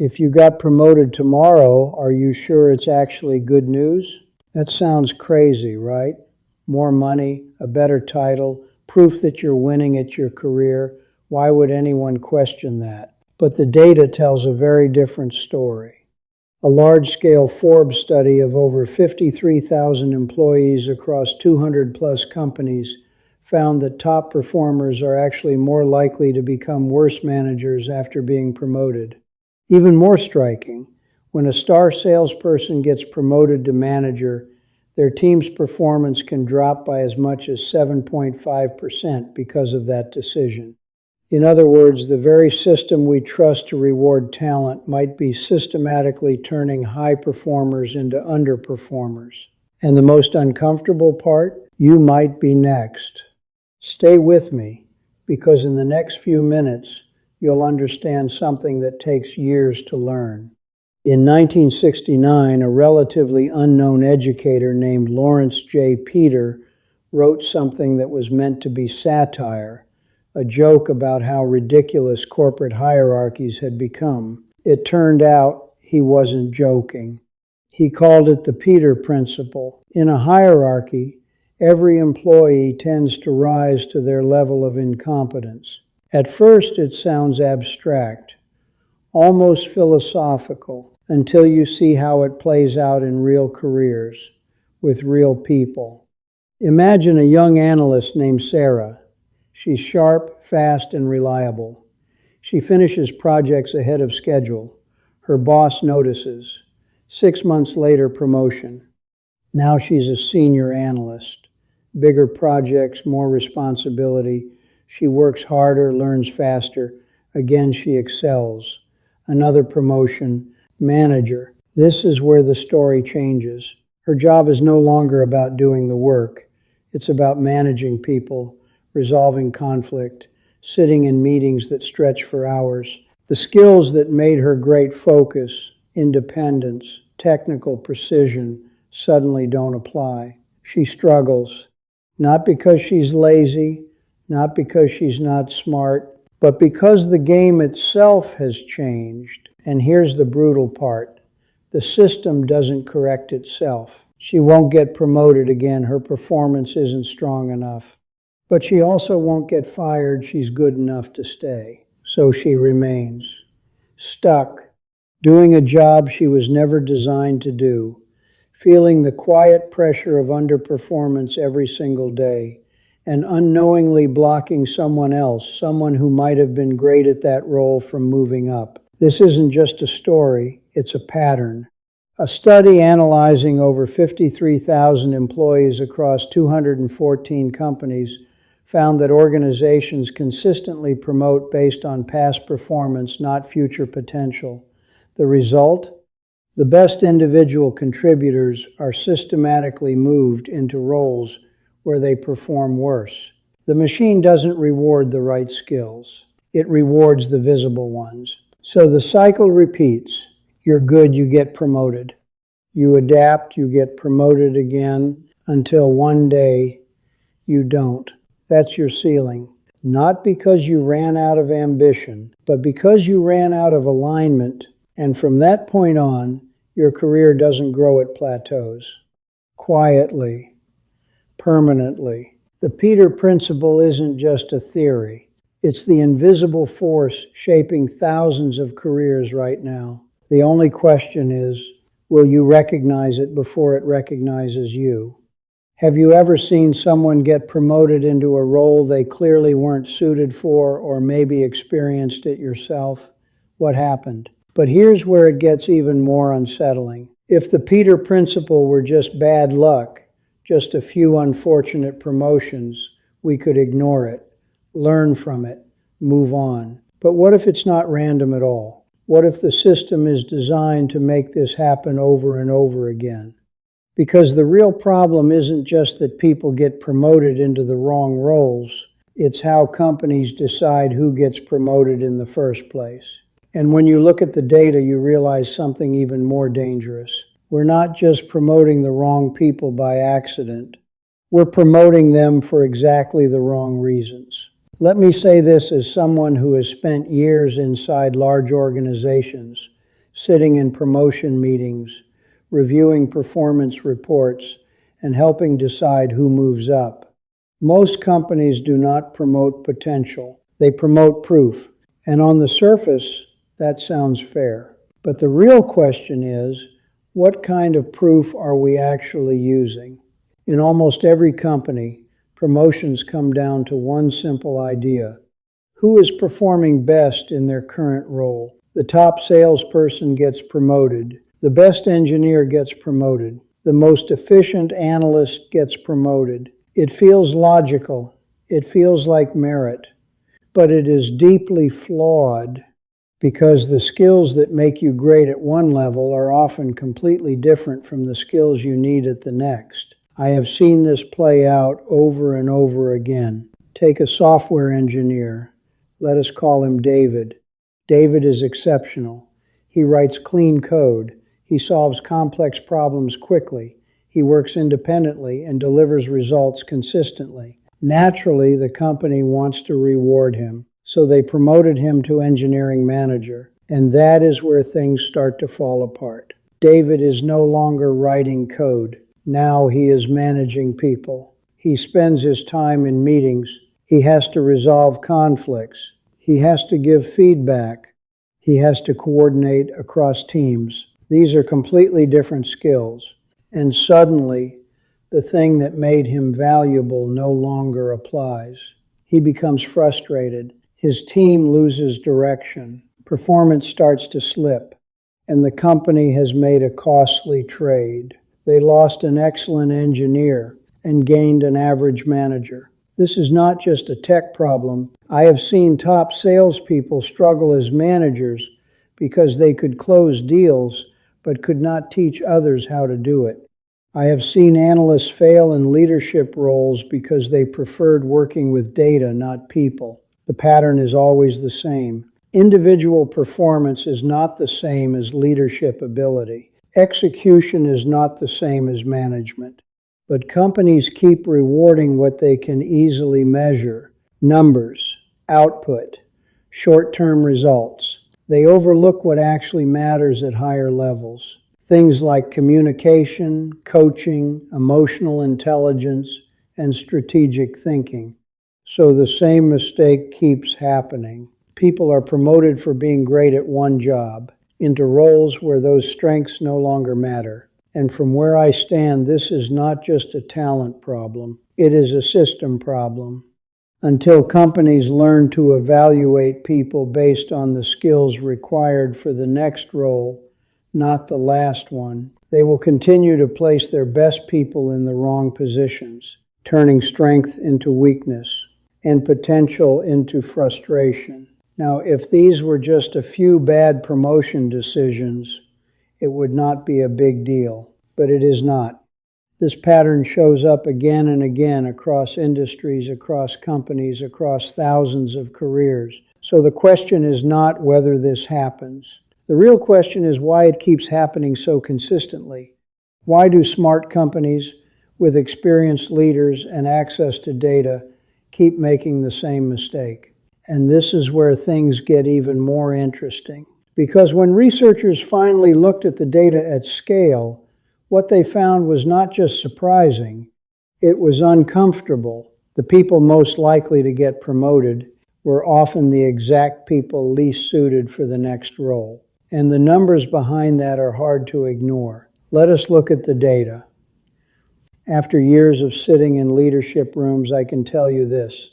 If you got promoted tomorrow, are you sure it's actually good news? That sounds crazy, right? More money, a better title, proof that you're winning at your career. Why would anyone question that? But the data tells a very different story. A large-scale Forbes study of over 53,000 employees across 200-plus companies found that top performers are actually more likely to become worse managers after being promoted. Even more striking, when a star salesperson gets promoted to manager, their team's performance can drop by as much as 7.5% because of that decision. In other words, the very system we trust to reward talent might be systematically turning high performers into underperformers. And the most uncomfortable part? You might be next. Stay with me, because in the next few minutes, you'll understand something that takes years to learn. In 1969, a relatively unknown educator named Lawrence J. Peter wrote something that was meant to be satire, a joke about how ridiculous corporate hierarchies had become. It turned out he wasn't joking. He called it the Peter Principle. In a hierarchy, every employee tends to rise to their level of incompetence. At first, it sounds abstract, almost philosophical, until you see how it plays out in real careers, with real people. Imagine a young analyst named Sarah. She's sharp, fast, and reliable. She finishes projects ahead of schedule. Her boss notices. 6 months later, promotion. Now she's a senior analyst. Bigger projects, more responsibility. She works harder, learns faster. Again, she excels. Another promotion, manager. This is where the story changes. Her job is no longer about doing the work. It's about managing people, resolving conflict, sitting in meetings that stretch for hours. The skills that made her great, focus, independence, technical precision, suddenly don't apply. She struggles, not because she's lazy, not because she's not smart, but because the game itself has changed. And here's the brutal part. The system doesn't correct itself. She won't get promoted again. Her performance isn't strong enough. But she also won't get fired. She's good enough to stay. So she remains stuck, doing a job she was never designed to do, feeling the quiet pressure of underperformance every single day, and unknowingly blocking someone else, someone who might have been great at that role, from moving up. This isn't just a story, it's a pattern. A study analyzing over 53,000 employees across 214 companies found that organizations consistently promote based on past performance, not future potential. The result? The best individual contributors are systematically moved into roles where they perform worse. The machine doesn't reward the right skills. It rewards the visible ones. So the cycle repeats. You're good, you get promoted. You adapt, you get promoted again, until one day you don't. That's your ceiling. Not because you ran out of ambition, but because you ran out of alignment. And from that point on, your career doesn't grow at plateaus. Quietly, permanently. The Peter Principle isn't just a theory. It's the invisible force shaping thousands of careers right now. The only question is, will you recognize it before it recognizes you? Have you ever seen someone get promoted into a role they clearly weren't suited for, or maybe experienced it yourself? What happened? But here's where it gets even more unsettling. If the Peter Principle were just bad luck, just a few unfortunate promotions, we could ignore it, learn from it, move on. But what if it's not random at all? What if the system is designed to make this happen over and over again? Because the real problem isn't just that people get promoted into the wrong roles, it's how companies decide who gets promoted in the first place. And when you look at the data, you realize something even more dangerous. We're not just promoting the wrong people by accident. We're promoting them for exactly the wrong reasons. Let me say this as someone who has spent years inside large organizations, sitting in promotion meetings, reviewing performance reports, and helping decide who moves up. Most companies do not promote potential. They promote proof. And on the surface, that sounds fair. But the real question is, what kind of proof are we actually using? In almost every company, promotions come down to one simple idea. Who is performing best in their current role? The top salesperson gets promoted. The best engineer gets promoted. The most efficient analyst gets promoted. It feels logical. It feels like merit. But it is deeply flawed because the skills that make you great at one level are often completely different from the skills you need at the next. I have seen this play out over and over again. Take a software engineer. Let us call him David. David is exceptional. He writes clean code. He solves complex problems quickly. He works independently and delivers results consistently. Naturally, the company wants to reward him, so they promoted him to engineering manager. And that is where things start to fall apart. David is no longer writing code. Now he is managing people. He spends his time in meetings. He has to resolve conflicts. He has to give feedback. He has to coordinate across teams. These are completely different skills. And suddenly, the thing that made him valuable no longer applies. He becomes frustrated. His team loses direction. Performance starts to slip. And the company has made a costly trade. They lost an excellent engineer and gained an average manager. This is not just a tech problem. I have seen top salespeople struggle as managers because they could close deals but could not teach others how to do it. I have seen analysts fail in leadership roles because they preferred working with data, not people. The pattern is always the same. Individual performance is not the same as leadership ability. Execution is not the same as management. But companies keep rewarding what they can easily measure: numbers, output, short-term results. They overlook what actually matters at higher levels. Things like communication, coaching, emotional intelligence, and strategic thinking. So the same mistake keeps happening. People are promoted for being great at one job into roles where those strengths no longer matter. And from where I stand, this is not just a talent problem. It is a system problem. Until companies learn to evaluate people based on the skills required for the next role, not the last one, they will continue to place their best people in the wrong positions, turning strength into weakness and potential into frustration. Now, if these were just a few bad promotion decisions, it would not be a big deal, but it is not. This pattern shows up again and again across industries, across companies, across thousands of careers. So the question is not whether this happens. The real question is why it keeps happening so consistently. Why do smart companies with experienced leaders and access to data keep making the same mistake? And this is where things get even more interesting. Because when researchers finally looked at the data at scale, what they found was not just surprising, it was uncomfortable. The people most likely to get promoted were often the exact people least suited for the next role. And the numbers behind that are hard to ignore. Let us look at the data. After years of sitting in leadership rooms, I can tell you this.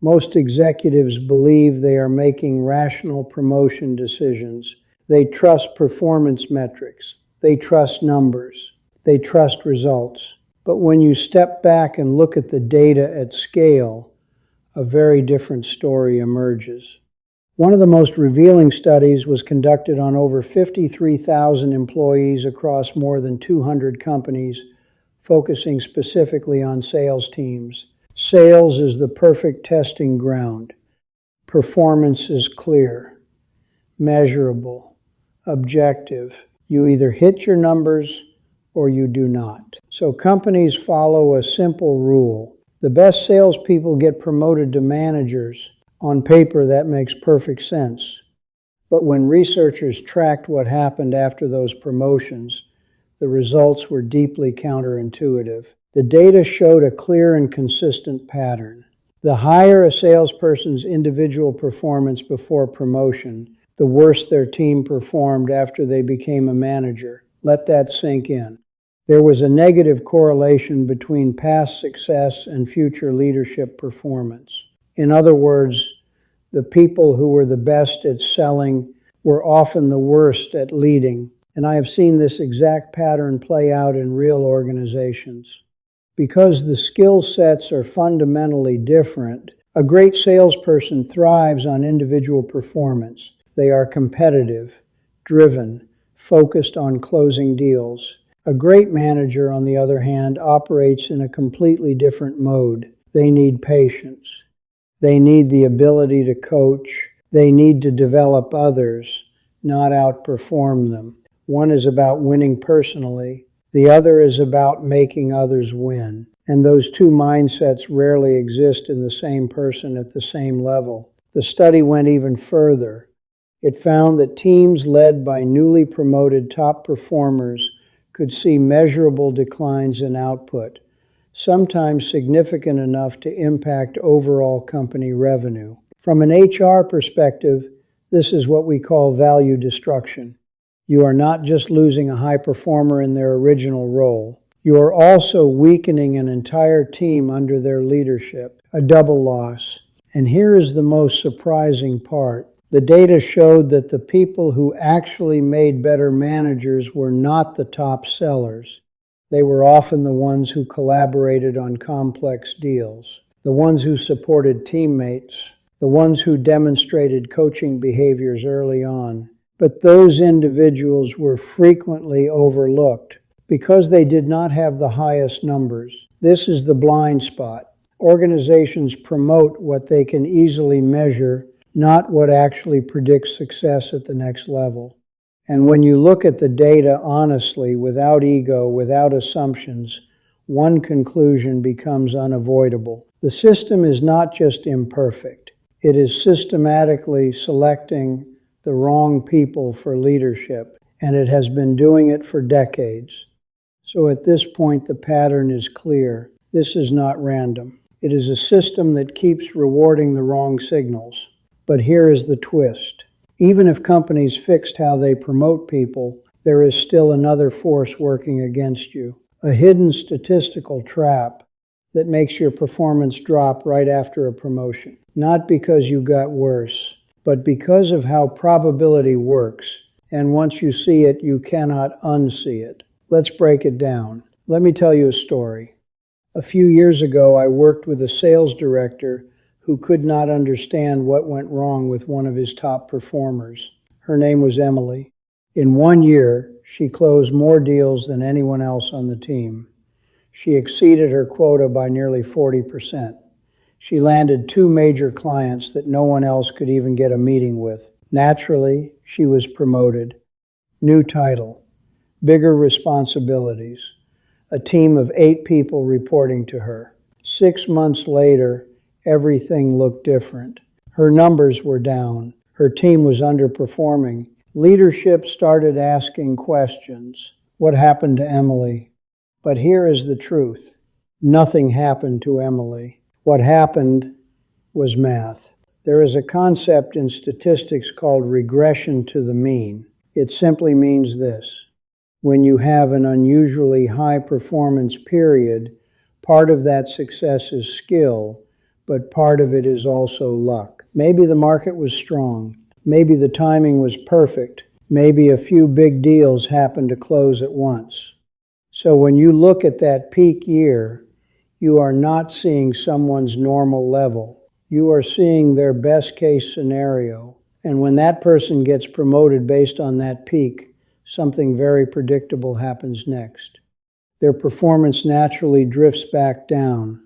Most executives believe they are making rational promotion decisions. They trust performance metrics. They trust numbers. They trust results. But when you step back and look at the data at scale, a very different story emerges. One of the most revealing studies was conducted on over 53,000 employees across more than 200 companies, focusing specifically on sales teams. Sales is the perfect testing ground. Performance is clear, measurable, objective. You either hit your numbers or you do not. So companies follow a simple rule. The best salespeople get promoted to managers. On paper, that makes perfect sense. But when researchers tracked what happened after those promotions, the results were deeply counterintuitive. The data showed a clear and consistent pattern. The higher a salesperson's individual performance before promotion, the worse their team performed after they became a manager. Let that sink in. There was a negative correlation between past success and future leadership performance. In other words, the people who were the best at selling were often the worst at leading. And I have seen this exact pattern play out in real organizations. Because the skill sets are fundamentally different, a great salesperson thrives on individual performance. They are competitive, driven, focused on closing deals. A great manager, on the other hand, operates in a completely different mode. They need patience. They need the ability to coach. They need to develop others, not outperform them. One is about winning personally. The other is about making others win. And those two mindsets rarely exist in the same person at the same level. The study went even further. It found that teams led by newly promoted top performers could see measurable declines in output, sometimes significant enough to impact overall company revenue. From an HR perspective, this is what we call value destruction. You are not just losing a high performer in their original role. You are also weakening an entire team under their leadership, a double loss. And here is the most surprising part. The data showed that the people who actually made better managers were not the top sellers. They were often the ones who collaborated on complex deals, the ones who supported teammates, the ones who demonstrated coaching behaviors early on. But those individuals were frequently overlooked because they did not have the highest numbers. This is the blind spot. Organizations promote what they can easily measure, not what actually predicts success at the next level. And when you look at the data honestly, without ego, without assumptions, one conclusion becomes unavoidable. The system is not just imperfect. It is systematically selecting the wrong people for leadership, and it has been doing it for decades. So at this point, the pattern is clear. This is not random. It is a system that keeps rewarding the wrong signals. But here is the twist. Even if companies fixed how they promote people, there is still another force working against you. A hidden statistical trap that makes your performance drop right after a promotion. Not because you got worse, but because of how probability works. And once you see it, you cannot unsee it. Let's break it down. Let me tell you a story. A few years ago, I worked with a sales director who could not understand what went wrong with one of his top performers. Her name was Emily. In 1 year, she closed more deals than anyone else on the team. She exceeded her quota by nearly 40%. She landed 2 major clients that no one else could even get a meeting with. Naturally, she was promoted. New title, bigger responsibilities, a team of 8 people reporting to her. 6 months later, everything looked different. Her numbers were down. Her team was underperforming. Leadership started asking questions. What happened to Emily? But here is the truth. Nothing happened to Emily. What happened was math. There is a concept in statistics called regression to the mean. It simply means this. When you have an unusually high performance period, part of that success is skill, but part of it is also luck. Maybe the market was strong. Maybe the timing was perfect. Maybe a few big deals happened to close at once. So when you look at that peak year, you are not seeing someone's normal level. You are seeing their best case scenario. And when that person gets promoted based on that peak, something very predictable happens next. Their performance naturally drifts back down,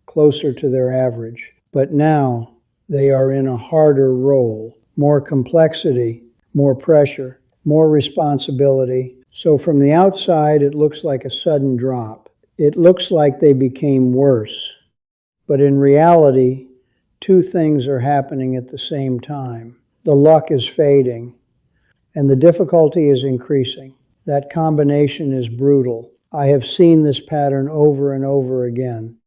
closer to their average. But now they are in a harder role, more complexity, more pressure, more responsibility. So from the outside, it looks like a sudden drop. It looks like they became worse. But in reality, 2 things are happening at the same time. The luck is fading, and the difficulty is increasing. That combination is brutal. I have seen this pattern over and over again.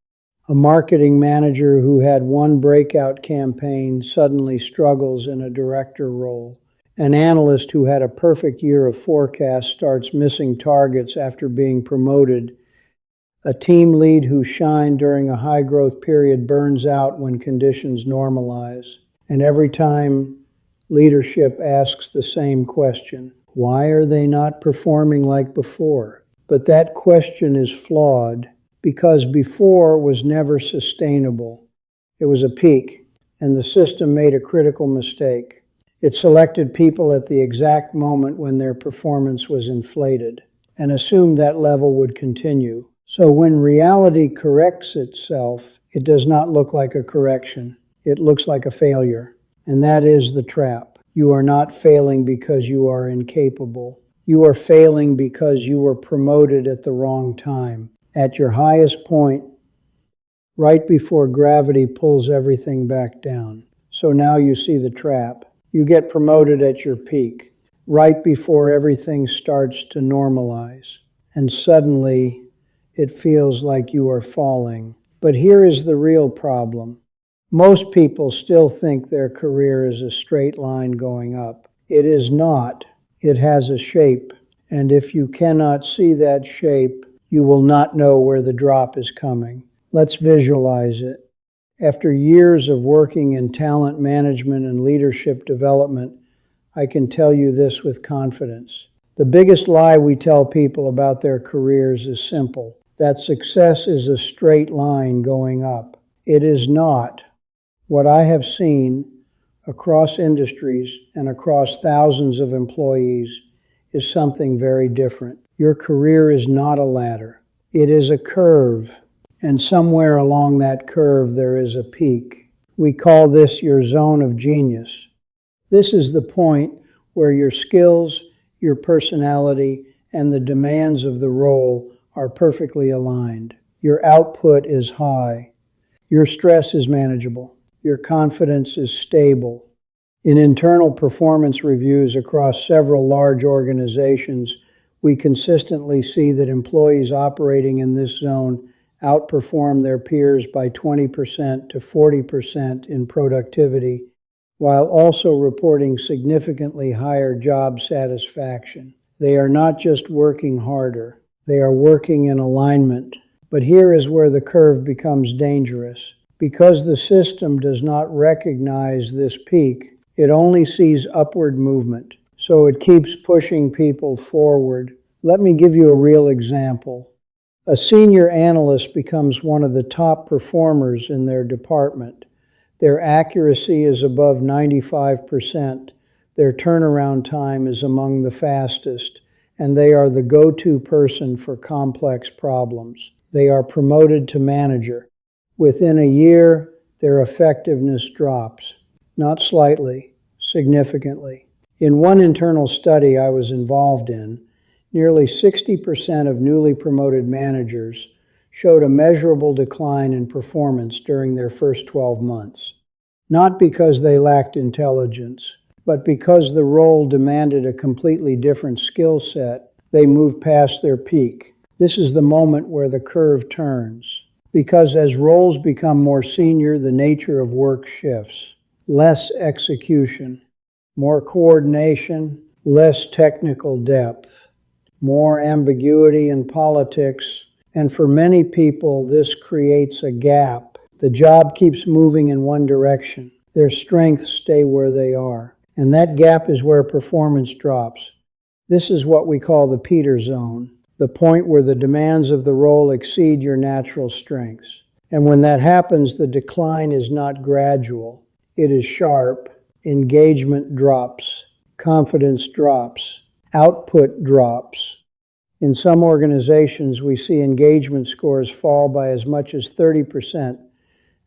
A marketing manager who had one breakout campaign suddenly struggles in a director role. An analyst who had a perfect year of forecast starts missing targets after being promoted. A team lead who shined during a high-growth period burns out when conditions normalize. And every time leadership asks the same question, why are they not performing like before? But that question is flawed because before was never sustainable. It was a peak, and the system made a critical mistake. It selected people at the exact moment when their performance was inflated and assumed that level would continue. So when reality corrects itself, it does not look like a correction. It looks like a failure. And that is the trap. You are not failing because you are incapable. You are failing because you were promoted at the wrong time, at your highest point, right before gravity pulls everything back down. So now you see the trap. You get promoted at your peak, right before everything starts to normalize. And suddenly, it feels like you are falling. But here is the real problem. Most people still think their career is a straight line going up. It is not. It has a shape. And if you cannot see that shape, you will not know where the drop is coming. Let's visualize it. After years of working in talent management and leadership development, I can tell you this with confidence. The biggest lie we tell people about their careers is simple, that success is a straight line going up. It is not. What I have seen across industries and across thousands of employees is something very different. Your career is not a ladder. It is a curve, and somewhere along that curve there is a peak. We call this your zone of genius. This is the point where your skills, your personality, and the demands of the role are perfectly aligned. Your output is high. Your stress is manageable. Your confidence is stable. In internal performance reviews across several large organizations, we consistently see that employees operating in this zone outperform their peers by 20% to 40% in productivity, while also reporting significantly higher job satisfaction. They are not just working harder, they are working in alignment. But here is where the curve becomes dangerous. Because the system does not recognize this peak, it only sees upward movement. So it keeps pushing people forward. Let me give you a real example. A senior analyst becomes one of the top performers in their department. Their accuracy is above 95%. Their turnaround time is among the fastest, and they are the go-to person for complex problems. They are promoted to manager. Within a year, their effectiveness drops, not slightly, significantly. In one internal study I was involved in, nearly 60% of newly promoted managers showed a measurable decline in performance during their first 12 months. Not because they lacked intelligence, but because the role demanded a completely different skill set, they moved past their peak. This is the moment where the curve turns. Because as roles become more senior, the nature of work shifts. Less execution, more coordination, less technical depth, more ambiguity in politics, and for many people, this creates a gap. The job keeps moving in one direction. Their strengths stay where they are. And that gap is where performance drops. This is what we call the Peter zone, the point where the demands of the role exceed your natural strengths. And when that happens, the decline is not gradual. It is sharp. Engagement drops. Confidence drops. Output drops. In some organizations, we see engagement scores fall by as much as 30%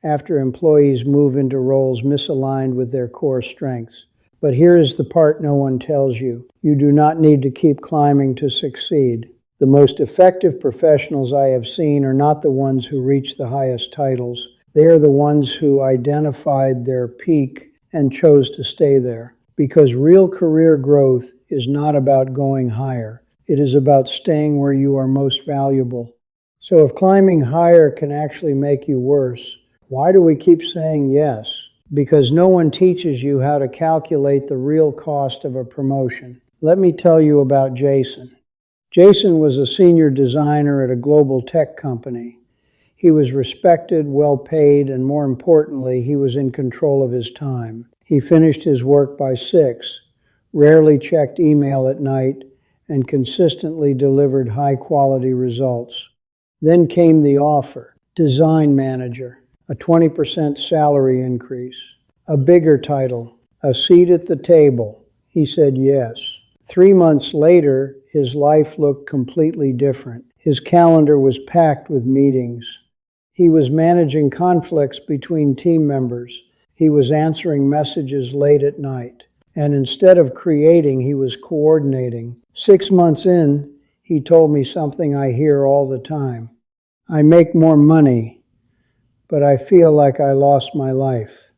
after employees move into roles misaligned with their core strengths. But here is the part no one tells you. You do not need to keep climbing to succeed. The most effective professionals I have seen are not the ones who reach the highest titles. They are the ones who identified their peak and chose to stay there. because real career growth is not about going higher. It is about staying where you are most valuable. So if climbing higher can actually make you worse, why do we keep saying yes? Because no one teaches you how to calculate the real cost of a promotion. Let me tell you about Jason. Jason was a senior designer at a global tech company. He was respected, well paid, and more importantly, he was in control of his time. He finished his work by 6, rarely checked email at night, and consistently delivered high-quality results. Then came the offer: design manager, a 20% salary increase, a bigger title, a seat at the table. He said yes. 3 months later, his life looked completely different. His calendar was packed with meetings. He was managing conflicts between team members. He was answering messages late at night. And instead of creating, he was coordinating. 6 months in, he told me something I hear all the time. I make more money, but I feel like I lost my life.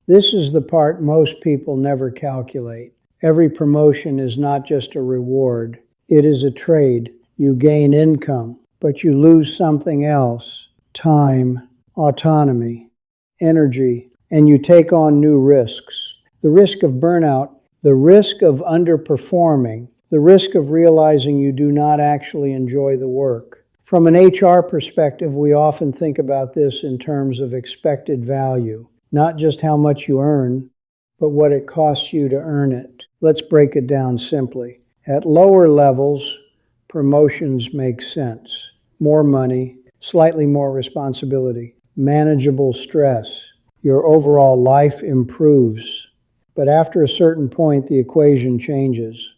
This is the part most people never calculate. Every promotion is not just a reward. It is a trade. You gain income, but you lose something else: time, autonomy, energy, and you take on new risks. The risk of burnout, the risk of underperforming, the risk of realizing you do not actually enjoy the work. From an HR perspective, we often think about this in terms of expected value, not just how much you earn, but what it costs you to earn it. Let's break it down simply. At lower levels, promotions make sense. More money, slightly more responsibility, manageable stress. Your overall life improves. But after a certain point, the equation changes.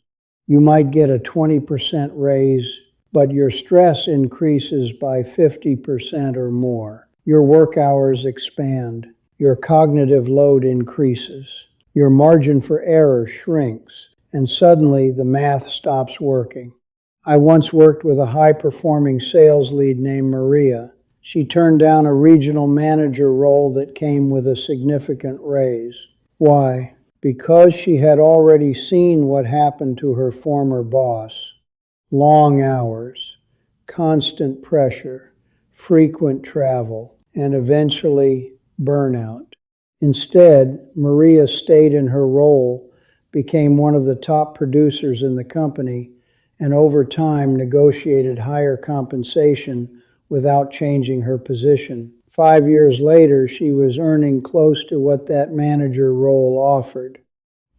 You might get a 20% raise, but your stress increases by 50% or more. Your work hours expand. Your cognitive load increases. Your margin for error shrinks, and suddenly the math stops working. I once worked with a high-performing sales lead named Maria. She turned down a regional manager role that came with a significant raise. Why? Because she had already seen what happened to her former boss. Long hours, constant pressure, frequent travel, and eventually burnout. Instead, Maria stayed in her role, became one of the top producers in the company, and over time negotiated higher compensation without changing her position. 5 years later, she was earning close to what that manager role offered,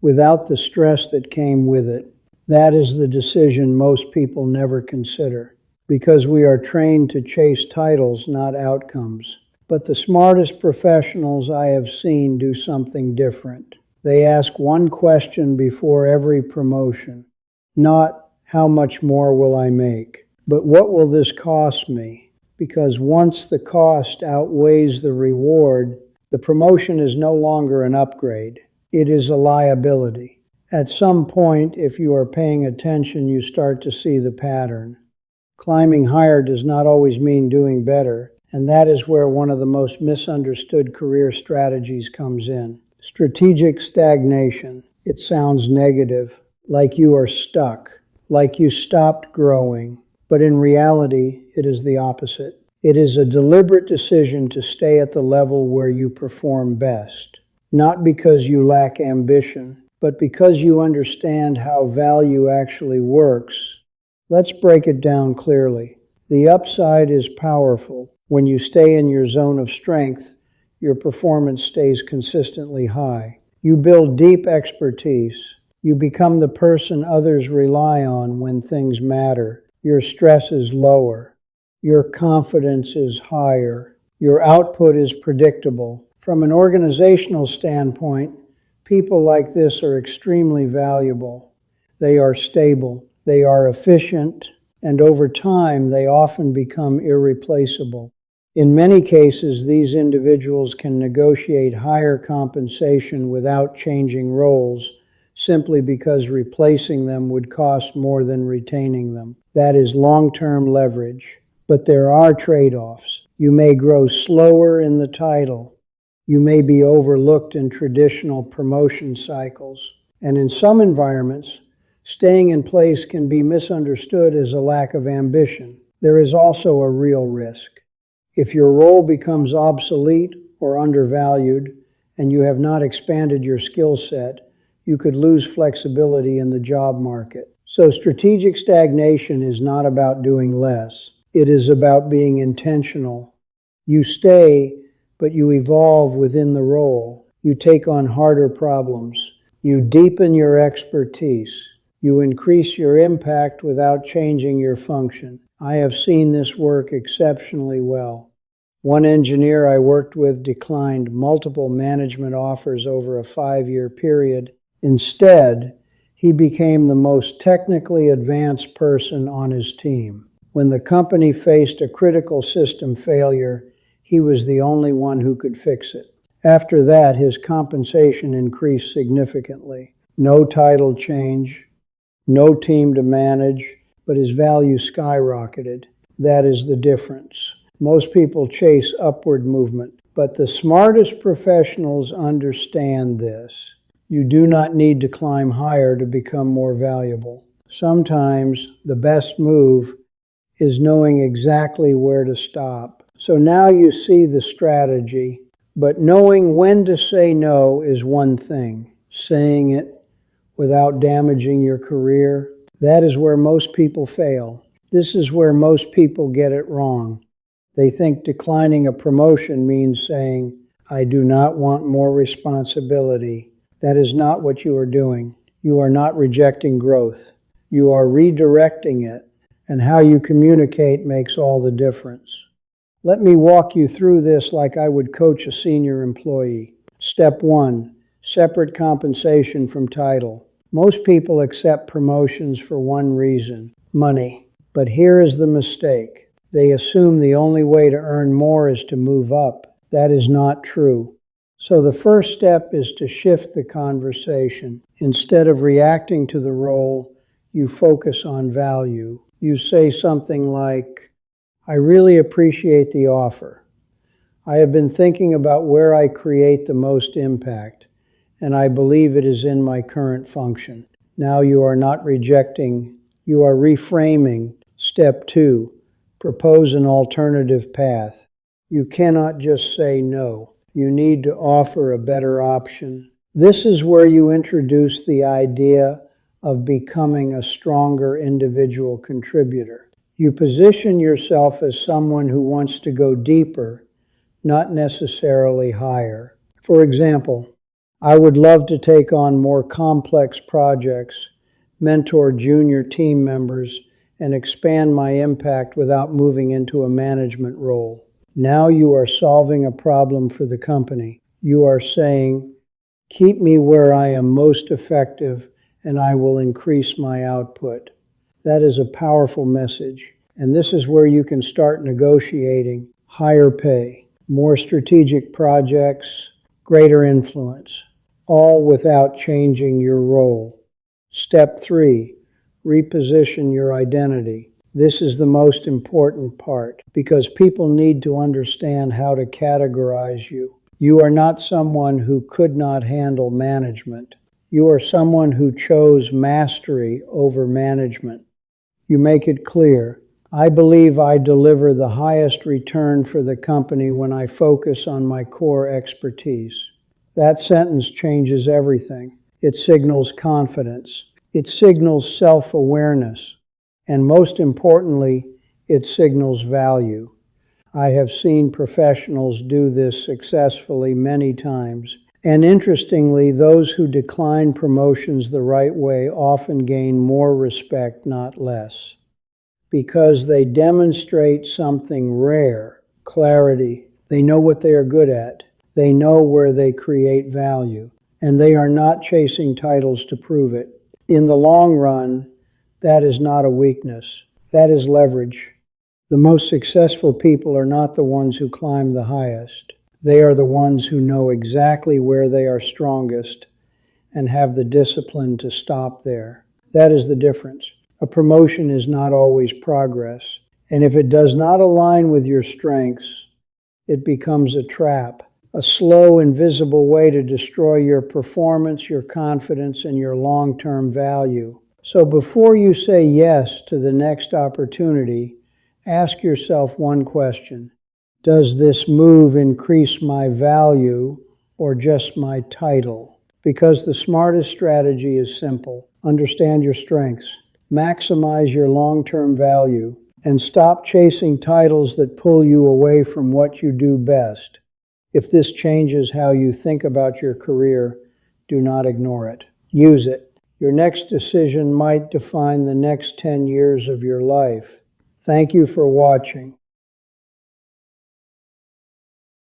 without the stress that came with it. That is the decision most people never consider, because we are trained to chase titles, not outcomes. But the smartest professionals I have seen do something different. They ask one question before every promotion. Not, how much more will I make? But what will this cost me? Because once the cost outweighs the reward, the promotion is no longer an upgrade. It is a liability. At some point, if you are paying attention, you start to see the pattern. Climbing higher does not always mean doing better. And that is where one of the most misunderstood career strategies comes in. Strategic stagnation. It sounds negative, like you are stuck, like you stopped growing. But in reality, it is the opposite. It is a deliberate decision to stay at the level where you perform best. Not because you lack ambition, but because you understand how value actually works. Let's break it down clearly. The upside is powerful. When you stay in your zone of strength, your performance stays consistently high. You build deep expertise. You become the person others rely on when things matter. Your stress is lower. Your confidence is higher. Your output is predictable. From an organizational standpoint, people like this are extremely valuable. They are stable. They are efficient. And over time, they often become irreplaceable. In many cases, these individuals can negotiate higher compensation without changing roles, simply because replacing them would cost more than retaining them. That is long-term leverage. But there are trade-offs. You may grow slower in the title, You may be overlooked in traditional promotion cycles. And in some environments, staying in place can be misunderstood as a lack of ambition. There is also a real risk. If your role becomes obsolete or undervalued, and you have not expanded your skill set, you could lose flexibility in the job market. So strategic stagnation is not about doing less. It is about being intentional. You stay, but you evolve within the role. You take on harder problems. You deepen your expertise. You increase your impact without changing your function. I have seen this work exceptionally well. One engineer I worked with declined multiple management offers over a 5-year period. Instead, he became the most technically advanced person on his team. When the company faced a critical system failure, he was the only one who could fix it. After that, his compensation increased significantly. No title change, no team to manage, but his value skyrocketed. That is the difference. Most people chase upward movement, but the smartest professionals understand this. You do not need to climb higher to become more valuable. Sometimes the best move is knowing exactly where to stop. So now you see the strategy, but knowing when to say no is one thing. Saying it without damaging your career, that is where most people fail. This is where most people get it wrong. They think declining a promotion means saying, I do not want more responsibility. That is not what you are doing. You are not rejecting growth. You are redirecting it, and how you communicate makes all the difference. Let me walk you through this like I would coach a senior employee. Step 1, separate compensation from title. Most people accept promotions for one reason, money. But here is the mistake. They assume the only way to earn more is to move up. That is not true. So the first step is to shift the conversation. Instead of reacting to the role, you focus on value. You say something like, I really appreciate the offer. I have been thinking about where I create the most impact, and I believe it is in my current function. Now you are not rejecting, you are reframing. Step 2, propose an alternative path. You cannot just say no. You need to offer a better option. This is where you introduce the idea of becoming a stronger individual contributor. You position yourself as someone who wants to go deeper, not necessarily higher. For example, I would love to take on more complex projects, mentor junior team members, and expand my impact without moving into a management role. Now you are solving a problem for the company. You are saying, keep me where I am most effective and I will increase my output. That is a powerful message. And this is where you can start negotiating higher pay, more strategic projects, greater influence, all without changing your role. Step 3, reposition your identity. This is the most important part because people need to understand how to categorize you. You are not someone who could not handle management. You are someone who chose mastery over management. You make it clear, I believe I deliver the highest return for the company when I focus on my core expertise. That sentence changes everything. It signals confidence. It signals self-awareness. And most importantly, it signals value. I have seen professionals do this successfully many times. And interestingly, those who decline promotions the right way often gain more respect, not less. Because they demonstrate something rare, clarity. They know what they are good at. They know where they create value. And they are not chasing titles to prove it. In the long run, that is not a weakness. That is leverage. The most successful people are not the ones who climb the highest. They are the ones who know exactly where they are strongest and have the discipline to stop there. That is the difference. A promotion is not always progress. And if it does not align with your strengths, it becomes a trap, a slow, invisible way to destroy your performance, your confidence, and your long-term value. So before you say yes to the next opportunity, ask yourself one question. Does this move increase my value or just my title? Because the smartest strategy is simple. Understand your strengths. Maximize your long-term value. And stop chasing titles that pull you away from what you do best. If this changes how you think about your career, do not ignore it. Use it. Your next decision might define the next 10 years of your life. Thank you for watching.